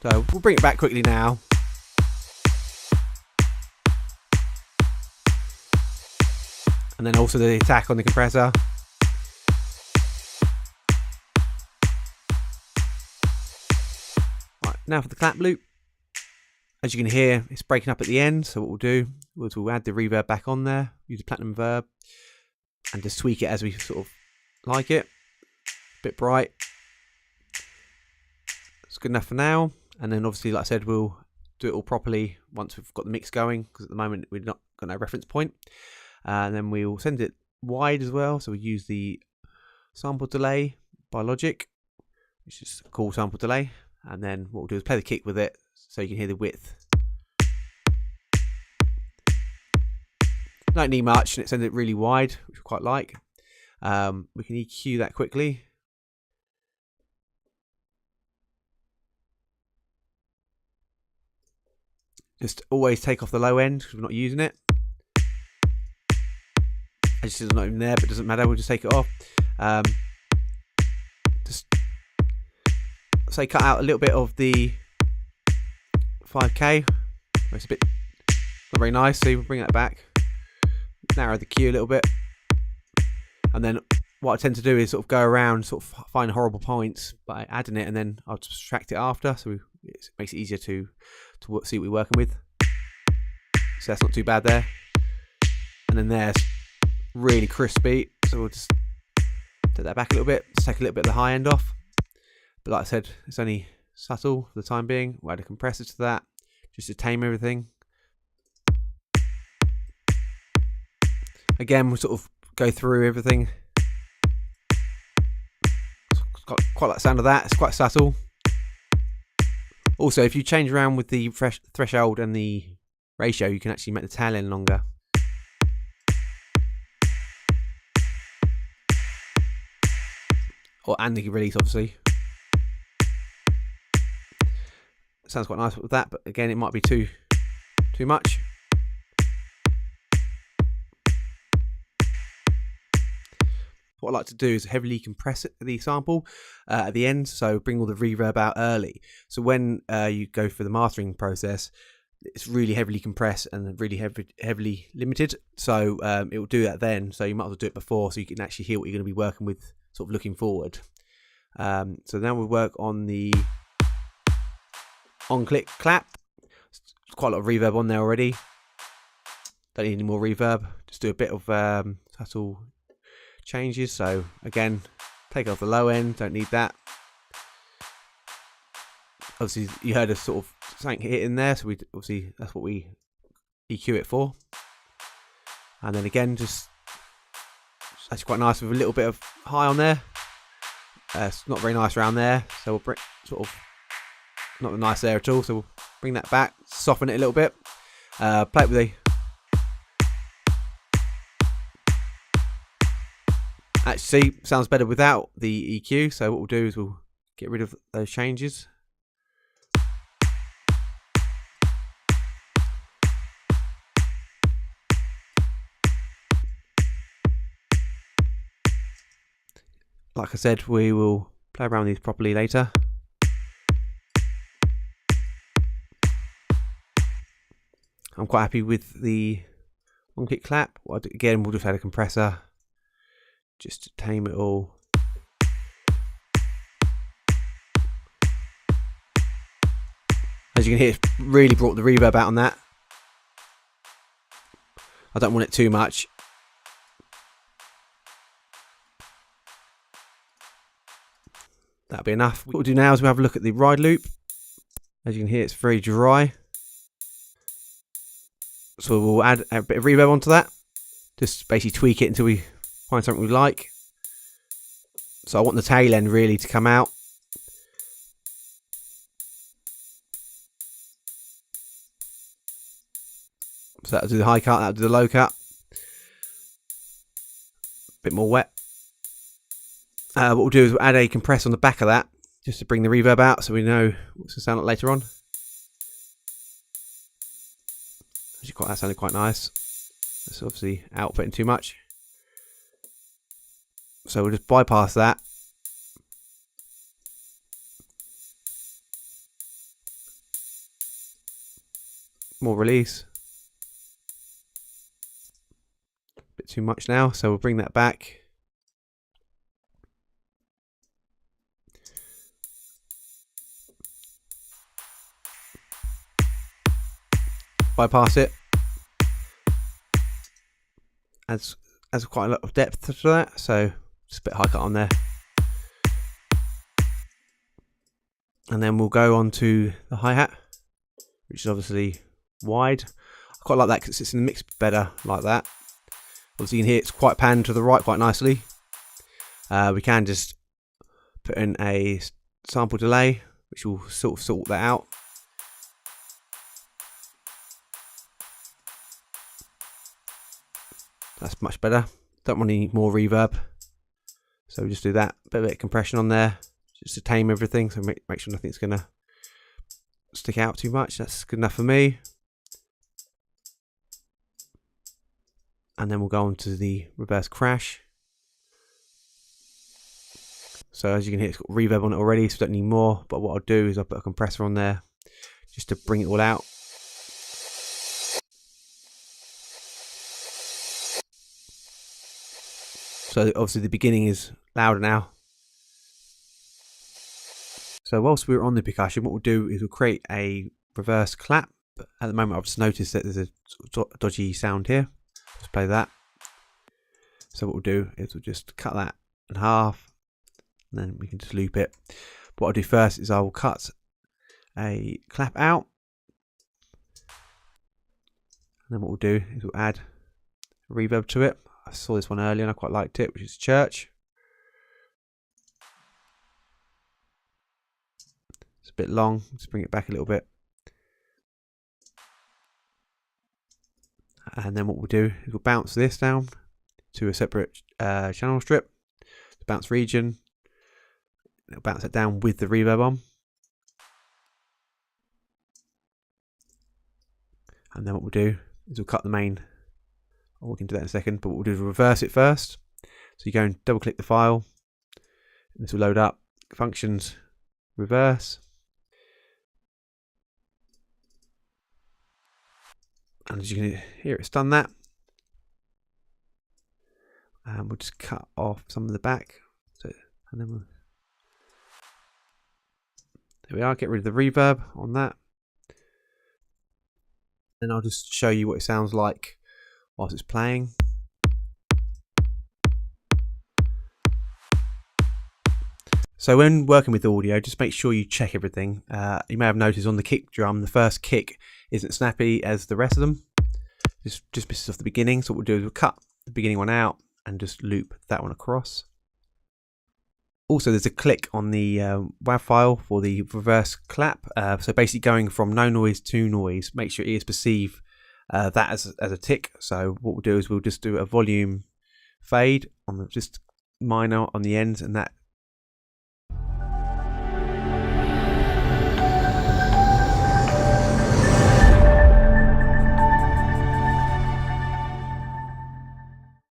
So we'll bring it back quickly now. And then also the attack on the compressor. Right, now for the clap loop. As you can hear, it's breaking up at the end. So what we'll do is we'll add the reverb back on there, use the platinum verb, and just tweak it as we sort of like it. A bit bright. It's good enough for now. And then obviously, like I said, we'll do it all properly once we've got the mix going, because at the moment we've not got no reference point. And then we'll send it wide as well. So we use the sample delay by Logic, which is a cool sample delay. And then what we'll do is play the kick with it so you can hear the width. Don't need much, and it sends it really wide, which we quite like. We can EQ that quickly. Just always take off the low end because we're not using it. It's just not even there, but it doesn't matter. We'll just take it off. Just say cut out a little bit of the 5K. It's a bit not very nice, so we'll bring that back. Narrow the Q a little bit, and then what I tend to do is sort of go around, sort of find horrible points by adding it, and then I'll subtract it after, so it makes it easier to see what we're working with. So that's not too bad there. And then there's really crispy, so we'll just take that back a little bit, just take a little bit of the high end off. But like I said, it's only subtle for the time being. We'll add a compressor to that just to tame everything. Again, we'll sort of go through everything. It's got quite like the sound of that. It's quite subtle. Also, if you change around with the threshold and the ratio, you can actually make the tail end longer. And the release, obviously. Sounds quite nice with that, but again, it might be too much. What I like to do is heavily compress the sample at the end, so bring all the reverb out early. So when you go for the mastering process, it's really heavily compressed and really heavily limited. So it will do that then. So you might as well do it before, so you can actually hear what you're going to be working with, sort of looking forward. So now we'll work on the on-click clap. There's quite a lot of reverb on there already. Don't need any more reverb. Just do a bit of subtle changes. So again, take off the low end, don't need that. Obviously you heard a sort of something hit in there, so we obviously that's what we EQ it for. And then again, just actually quite nice with a little bit of high on there. It's not very nice around there, so we'll bring sort of not nice there at all, so we'll bring that back, soften it a little bit, play it with the actually sounds better without the EQ. So what we'll do is we'll get rid of those changes. Like I said, we will play around with these properly later. I'm quite happy with the on-kick clap. Again, we'll just add a compressor just to tame it all. As you can hear, it's really brought the reverb out on that. I don't want it too much. That'll be enough. What we'll do now is we'll have a look at the ride loop. As you can hear, it's very dry. So we'll add a bit of reverb onto that. Just basically tweak it until we find something we like. So I want the tail end really to come out. So that'll do the high cut, that'll do the low cut. Bit more wet. What we'll do is we'll add a compressor on the back of that, just to bring the reverb out so we know what it's going to sound like later on. Actually, that sounded quite nice. It's obviously outputting too much. So we'll just bypass that. more release. Bit too much now, so we'll bring that back. Bypass it. Adds quite a lot of depth to that, so just a bit high cut on there. And then we'll go on to the hi-hat, which is obviously wide. I quite like that because it sits in the mix better like that. Obviously you can hear it's quite panned to the right quite nicely. We can just put in a sample delay, which will sort that out. That's much better. Don't want any more reverb, so we just do that. Bit of compression on there, just to tame everything, so make sure nothing's gonna stick out too much. That's good enough for me. And then we'll go on to the reverse crash. So as you can hear, it's got reverb on it already, so don't need more. But what I'll do is I'll put a compressor on there just to bring it all out. So obviously the beginning is louder now. So whilst we're on the percussion, what we'll do is we'll create a reverse clap. But at the moment I've just noticed that there's a sort of dodgy sound here. Let's play that. So what we'll do is we'll just cut that in half, and then we can just loop it. What I'll do first is I will cut a clap out. And then what we'll do is we'll add reverb to it. I saw this one earlier and I quite liked it, which is Church. It's a bit long, let's bring it back a little bit. And then what we'll do is we'll bounce this down to a separate channel strip, the bounce region. It'll bounce it down with the reverb on. And then what we'll do is we'll cut the main. We can do that in a second, but what we'll do is reverse it first. So you go and double click the file. This will load up. Functions, reverse. And as you can hear, it's done that. And we'll just cut off some of the back. So, and then there we are. Get rid of the reverb on that. Then I'll just show you what it sounds like whilst it's playing. So when working with audio, just make sure you check everything. You may have noticed on the kick drum, the first kick isn't snappy as the rest of them. Just misses off the beginning. So what we'll do is we'll cut the beginning one out and just loop that one across. Also, there's a click on the WAV file for the reverse clap. So basically going from no noise to noise. Make sure your ears perceive that as a tick. So what we'll do is we'll just do a volume fade on the, just minor on the ends, and that